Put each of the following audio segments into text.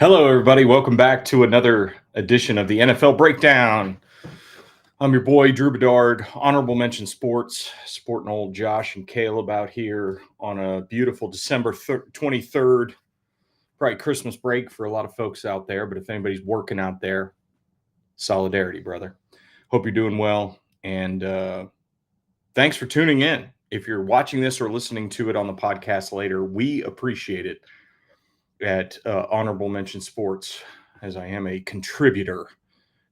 Hello, everybody. Welcome back to another edition of the NFL Breakdown. I'm your boy, Drew Bedard, Honorable Mention Sports, sporting old Josh and Caleb out here on a beautiful December 23rd, probably Christmas break for a lot of folks out there. But if anybody's working out there, solidarity, brother. Hope you're doing well. And thanks for tuning in. If you're watching this or listening to it on the podcast later, we appreciate it at Honorable Mention Sports, as I am a contributor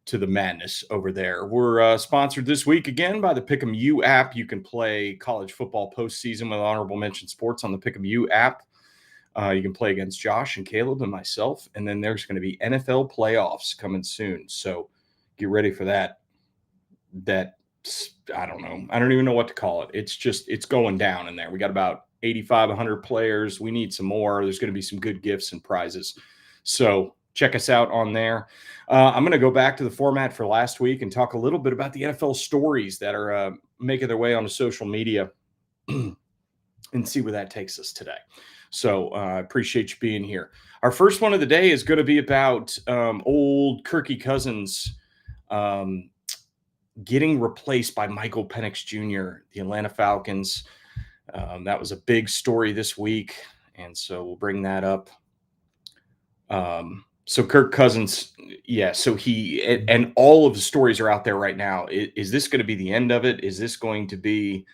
to the madness over there. We're sponsored this week again by the Pick'em U app. You can play college football postseason with Honorable Mention Sports on the Pick'em U app. You can play against Josh and Caleb and myself, and then there's going to be NFL playoffs coming soon. So get ready for that. I don't know. I don't even know what to call it. It's going down in there. We got about 85, 100 players. We need some more. There's going to be some good gifts and prizes. So check us out on there. I'm going to go back to the format for last week and talk a little bit about the NFL stories that are making their way onto social media and see where that takes us today. So I appreciate you being here. Our first one of the day is going to be about old Kirky Cousins getting replaced by Michael Penix Jr., the Atlanta Falcons. That was a big story this week, and so we'll bring that up. So Kirk Cousins, so and all of the stories are out there right now. Is this going to be the end of it? Is this going to be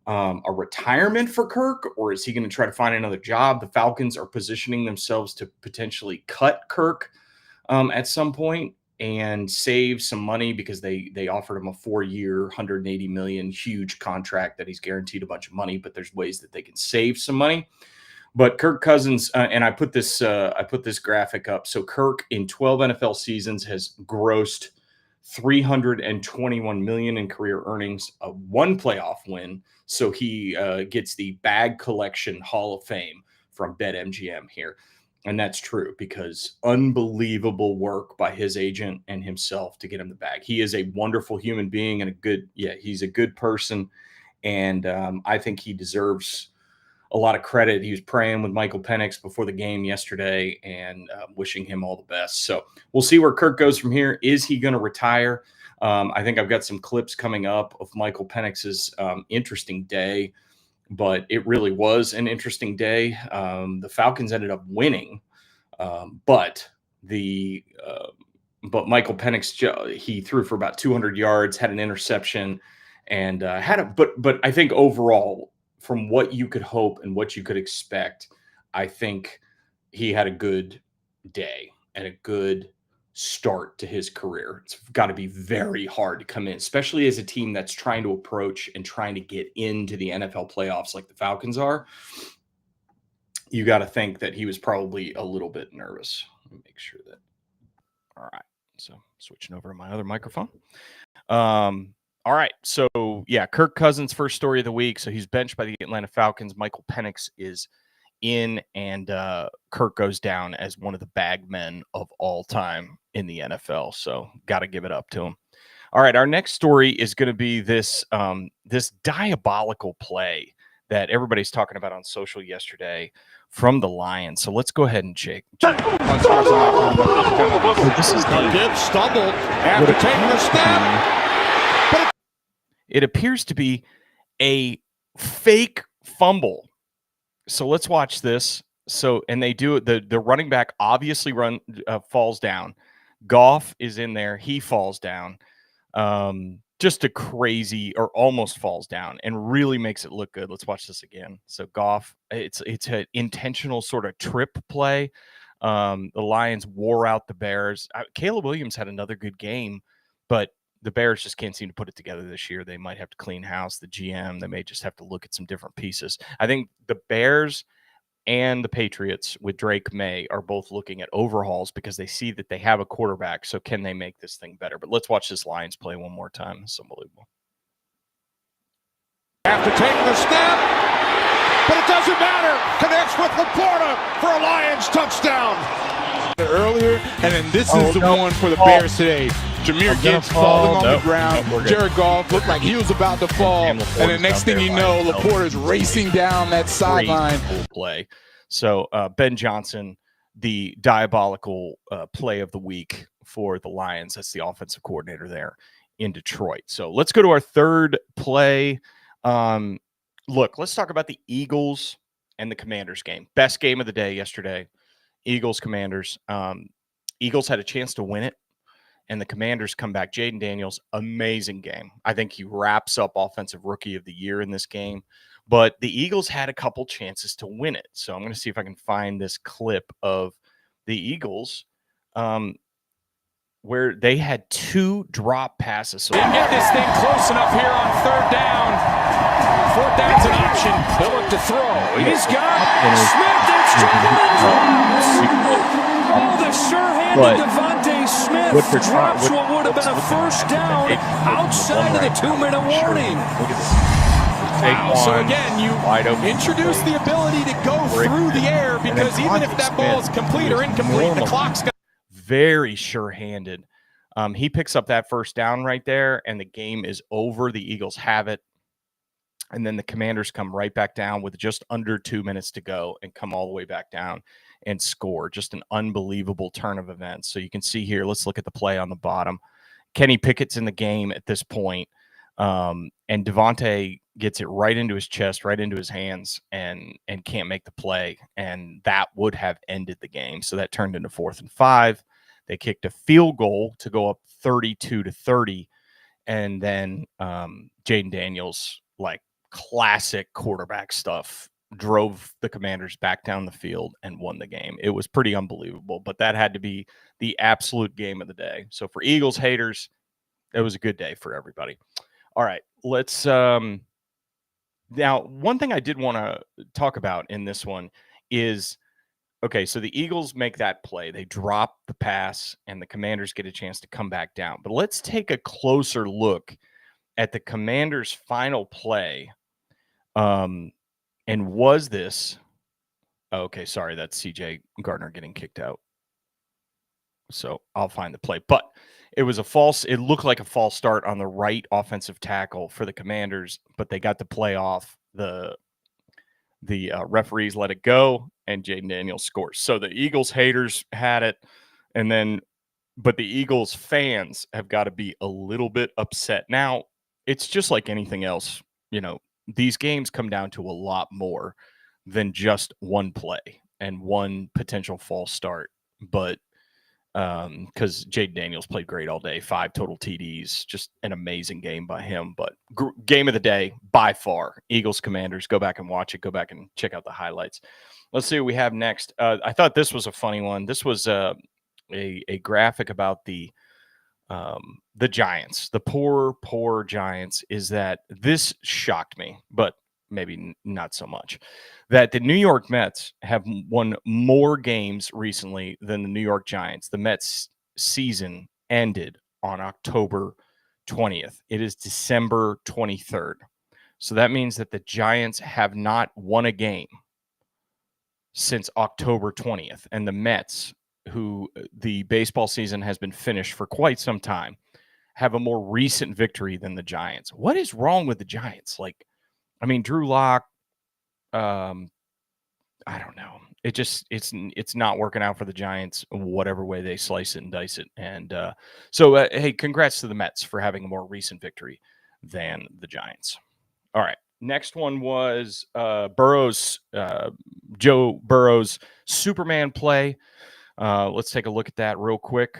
a retirement for Kirk, or is he going to try to find another job? The Falcons are positioning themselves to potentially cut Kirk at some point and save some money because they offered him a 4-year, $180 million huge contract that he's guaranteed a bunch of money, but there's ways that they can save some money. But Kirk Cousins, and I put this graphic up. So Kirk in 12 NFL seasons has grossed $321 million in career earnings, a 1 playoff win. So he gets the bag collection Hall of Fame from BetMGM here. And that's true because unbelievable work by his agent and himself to get him the bag. He is a wonderful human being and he's a good person. And I think he deserves a lot of credit. He was praying with Michael Penix before the game yesterday and wishing him all the best. So we'll see where Kirk goes from here. Is he going to retire? I think I've got some clips coming up of Michael Penix's interesting day. But it really was an interesting day. The Falcons ended up winning, but Michael Penix, he threw for about 200 yards, had an interception, and but I think overall, from what you could hope and what you could expect, I think he had a good day and a good start to his career. It's got to be very hard to come in, especially as a team that's trying to approach and trying to get into the NFL playoffs like the Falcons are. You got to think that he was probably a little bit nervous. Let me make sure that. All right. So switching over to my other microphone. All right. So Kirk Cousins, first story of the week. So he's benched by the Atlanta Falcons. Michael Penix is in, and Kirk goes down as one of the bag men of all time in the NFL. So got to give it up to him. All right, our next story is going to be this diabolical play that everybody's talking about on social yesterday from the Lions. So let's go ahead and check. This is Gibbs stumbled after taking the snap. It appears to be a fake fumble. So let's watch this. So, and they do it. The running back obviously falls down. Goff is in there. He falls down. Just a crazy, or almost falls down, and really makes it look good. Let's watch this again. So Goff, it's an intentional sort of trip play. The Lions wore out the Bears. Caleb Williams had another good game, but the Bears just can't seem to put it together this year. They might have to clean house. The GM, they may just have to look at some different pieces. I think the Bears and the Patriots with Drake May are both looking at overhauls because they see that they have a quarterback. So can they make this thing better? But let's watch this Lions play one more time. It's unbelievable. After taking the snap, but it doesn't matter. Connects with Laporta for a Lions touchdown. Earlier, and then this is the one for the Bears today. Jahmyr Gibbs falling on the ground. Jared Goff looked like he was about to fall. And the next thing you know, Laporta's racing down that sideline. Play. So Ben Johnson the diabolical play of the week for the Lions. That's the offensive coordinator there in Detroit. So let's go to our third play. Look, let's talk about the Eagles and the Commanders game. Best game of the day yesterday. Eagles, Commanders. Eagles had a chance to win it, and the Commanders come back. Jaden Daniels, amazing game. I think he wraps up Offensive Rookie of the Year in this game. But the Eagles had a couple chances to win it. So I'm going to see if I can find this clip of the Eagles where they had 2 drop passes. So didn't get this thing close enough here on 3rd down. 4th down's an option. They'll look to throw. He's got Smith. It's Oh, the sure-handed Devontae Smith drops what would have been a 1st down outside of the 2-minute warning. Look at this. Wow. So again, you introduce the ability to go through the air, because even if that ball is complete or incomplete, the clock's got. Very sure-handed. He picks up that 1st down right there, and the game is over. The Eagles have it. And then the Commanders come right back down with just under 2 minutes to go and come all the way back down and score. Just an unbelievable turn of events. So you can see here, let's look at the play on the bottom. Kenny Pickett's in the game at this point, and Devontae gets it right into his chest, right into his hands, and can't make the play. And that would have ended the game. So that turned into 4th and 5. They kicked a field goal to go up 32-30. And then Jaden Daniels, like classic quarterback stuff, drove the Commanders back down the field and won the game. It was pretty unbelievable, but that had to be the absolute game of the day. So for Eagles haters, it was a good day for everybody. All right, let's now, one thing I did want to talk about in this one is, okay, so the Eagles make that play. They drop the pass, and the Commanders get a chance to come back down. But let's take a closer look at the Commanders' final play. And was this – okay, sorry, that's C.J. Gardner getting kicked out. So I'll find the play. But it was a false – it looked like a false start on the right offensive tackle for the Commanders, but they got the play off. The referees let it go, and Jaden Daniels scores. So the Eagles haters had it, and then – but the Eagles fans have got to be a little bit upset. Now, it's just like anything else, you know, these games come down to a lot more than just one play and one potential false start. But because Jaden Daniels played great all day, 5 total TDs, just an amazing game by him. But game of the day by far, Eagles Commanders. Go back and watch it. Go back and check out the highlights. Let's see what we have next. I thought this was a funny one. This was a graphic about the Giants, the poor Giants. Is that this shocked me, but maybe not so much, that the New York Mets have won more games recently than the New York Giants. The Mets season ended on October 20th. It is December 23rd. So that means that the Giants have not won a game since October 20th. And the Mets, who the baseball season has been finished for quite some time, have a more recent victory than the Giants. What is wrong with the Giants? Like, I mean, Drew Lock, I don't know. It's not working out for the Giants, whatever way they slice it and dice it. And so, hey, congrats to the Mets for having a more recent victory than the Giants. All right. Next one was Joe Burrow's Superman play. Let's take a look at that real quick.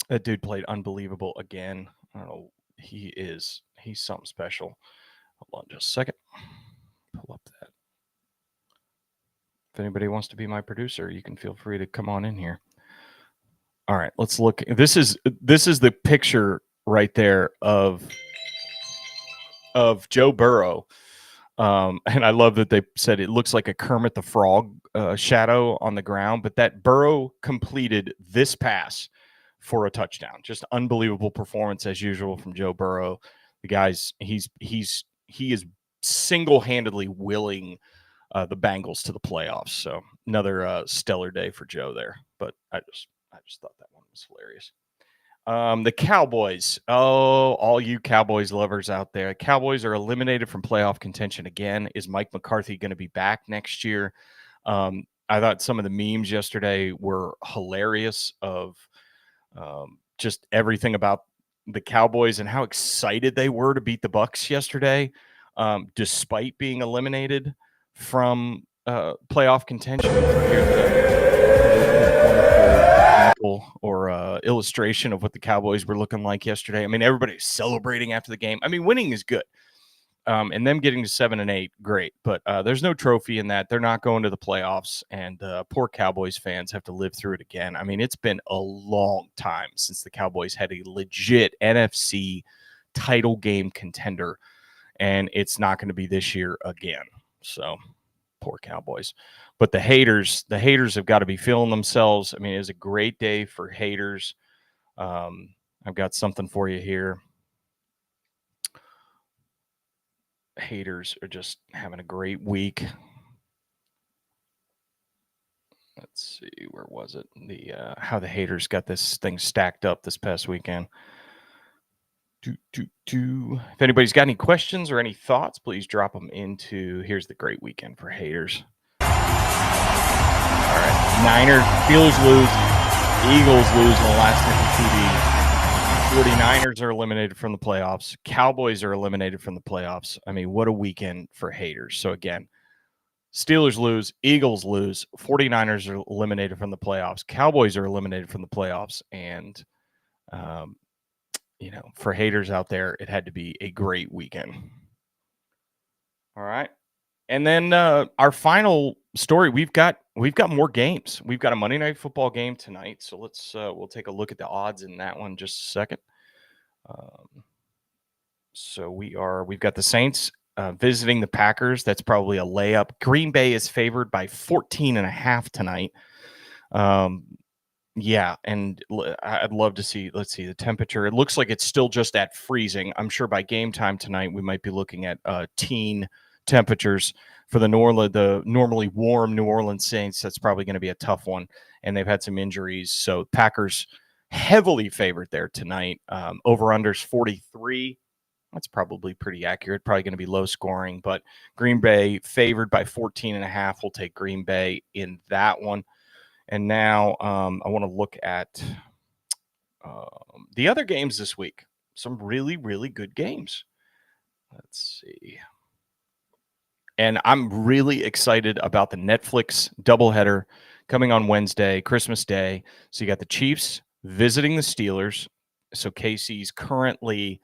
That dude played unbelievable again. I don't know. He's something special. Hold on just a second. Pull up that. If anybody wants to be my producer, you can feel free to come on in here. All right, let's look. This is the picture right there of Joe Burrow. And I love that they said it looks like a Kermit the Frog shadow on the ground, but that Burrow completed this pass for a touchdown. Just unbelievable performance as usual from Joe Burrow. The guy's he is single-handedly willing the Bengals to the playoffs. So another stellar day for Joe there. But I just thought that one was hilarious. The Cowboys. Oh, all you Cowboys lovers out there. Cowboys are eliminated from playoff contention again. Is Mike McCarthy going to be back next year? I thought some of the memes yesterday were hilarious of just everything about the Cowboys and how excited they were to beat the Bucs yesterday, despite being eliminated from playoff contention. Here's the wonderful or illustration of what the Cowboys were looking like yesterday. I mean, everybody's celebrating after the game. I mean, winning is good. And them getting to 7-8, great. But there's no trophy in that. They're not going to the playoffs, and poor Cowboys fans have to live through it again. I mean, it's been a long time since the Cowboys had a legit NFC title game contender, and it's not going to be this year again. So poor Cowboys. But the haters have got to be feeling themselves. I mean, it was a great day for haters. I've got something for you here. Haters are just having a great week. Let's see, where was it? The how the haters got this thing stacked up this past weekend. If anybody's got any questions or any thoughts, please drop them into. Here's the great weekend for haters. All right, Niners, Steelers lose, Eagles lose in the last TD. 49ers are eliminated from the playoffs. Cowboys are eliminated from the playoffs. I mean, what a weekend for haters. So again, Steelers lose, Eagles lose, 49ers are eliminated from the playoffs. Cowboys are eliminated from the playoffs. And, for haters out there, it had to be a great weekend. All right. And then our final story, we've got more games. We've got a Monday Night Football game tonight. So we'll take a look at the odds in that one just a second. So we've got the Saints visiting the Packers. That's probably a layup. Green Bay is favored by 14.5 tonight. Yeah, and I'd love to see, let's see, the temperature. It looks like it's still just at freezing. I'm sure by game time tonight, we might be looking at teen temperatures for the normally warm New Orleans Saints. That's probably going to be a tough one, and they've had some injuries. So Packers heavily favored there tonight. Over-unders 43. That's probably pretty accurate. Probably going to be low scoring, but Green Bay favored by 14.5. We'll take Green Bay in that one. And now I want to look at the other games this week. Some really, really good games. Let's see. And I'm really excited about the Netflix doubleheader coming on Wednesday, Christmas Day. So you got the Chiefs visiting the Steelers. So KC's currently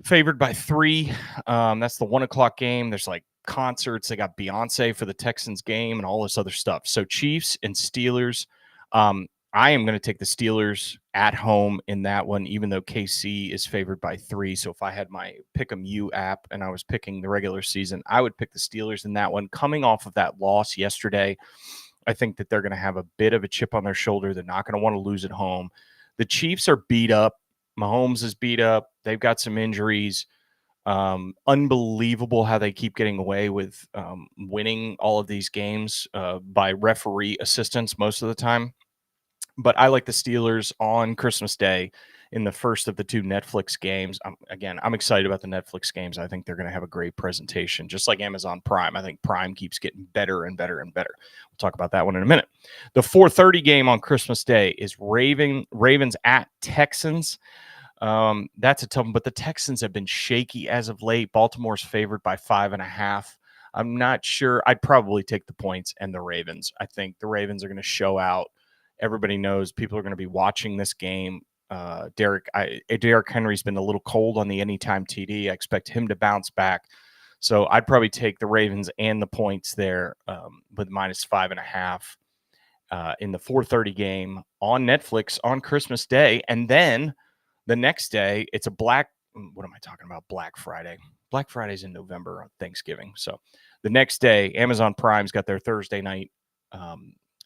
favored by 3. That's the 1:00 game. There's like concerts. They got Beyonce for the Texans game and all this other stuff. So Chiefs and Steelers. I am going to take the Steelers at home in that one, even though KC is favored by 3. So if I had my Pick'em U app and I was picking the regular season, I would pick the Steelers in that one. Coming off of that loss yesterday, I think that they're going to have a bit of a chip on their shoulder. They're not going to want to lose at home. The Chiefs are beat up. Mahomes is beat up. They've got some injuries. Unbelievable how they keep getting away with winning all of these games by referee assistance most of the time. But I like the Steelers on Christmas Day in the first of the 2 Netflix games. I'm excited about the Netflix games. I think they're going to have a great presentation, just like Amazon Prime. I think Prime keeps getting better and better and better. We'll talk about that one in a minute. The 4:30 game on Christmas Day is Ravens at Texans. That's a tough one, but the Texans have been shaky as of late. Baltimore's favored by 5.5. I'm not sure. I'd probably take the points and the Ravens. I think the Ravens are going to show out. Everybody knows people are going to be watching this game. Derrick Henry's been a little cold on the anytime TD. I expect him to bounce back. So I'd probably take the Ravens and the points there with minus 5.5 in the 4:30 game on Netflix on Christmas Day. And then the next day, it's Black Friday. Black Friday's in November on Thanksgiving. So the next day, Amazon Prime's got their Thursday night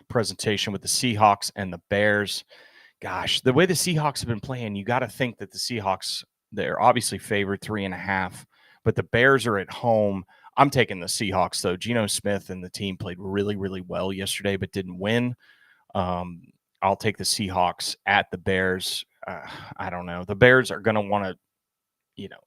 presentation with the Seahawks and the Bears. Gosh, the way the Seahawks have been playing, you got to think that the Seahawks, they're obviously favored 3.5, but the Bears are at home. I'm taking the Seahawks, though. Geno Smith and the team played really, really well yesterday, but didn't win. I'll take the Seahawks at the Bears. I don't know. The Bears are going to want to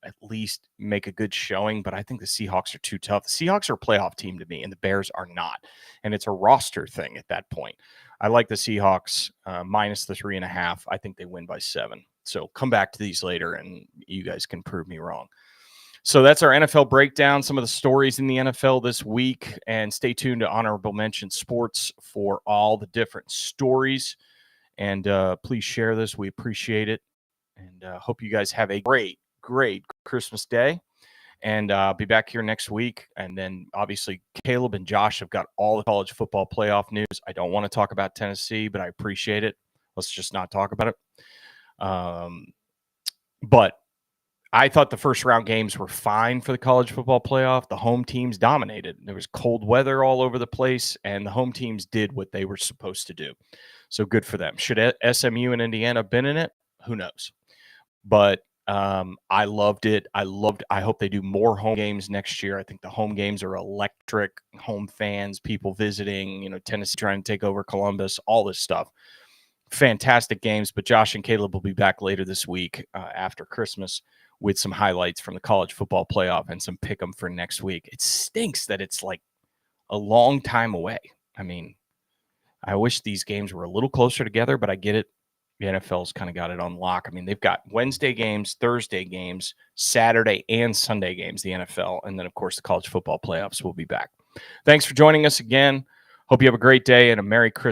at least make a good showing. But I think the Seahawks are too tough. The Seahawks are a playoff team to me, and the Bears are not. And it's a roster thing at that point. I like the Seahawks minus the 3.5. I think they win by 7. So come back to these later, and you guys can prove me wrong. So that's our NFL breakdown, some of the stories in the NFL this week. And stay tuned to Honorable Mention Sports for all the different stories. And please share this. We appreciate it. And hope you guys have a great Christmas day. And I'll be back here next week. And then obviously Caleb and Josh have got all the college football playoff news. I don't want to talk about Tennessee, but I appreciate it. Let's just not talk about it. But I thought the first round games were fine for the college football playoff. The home teams dominated. There was cold weather all over the place, and the home teams did what they were supposed to do. So good for them. Should SMU and Indiana have been in it? Who knows? But I loved it. I hope they do more home games next year. I think the home games are electric. Home fans, people visiting, Tennessee trying to take over Columbus, all this stuff. Fantastic games. But Josh and Caleb will be back later this week after Christmas with some highlights from the college football playoff and some pick 'em for next week. It stinks that it's like a long time away. I mean, I wish these games were a little closer together, but I get it. The NFL's kind of got it on lock. I mean, they've got Wednesday games, Thursday games, Saturday and Sunday games, the NFL. And then, of course, the college football playoffs will be back. Thanks for joining us again. Hope you have a great day and a Merry Christmas.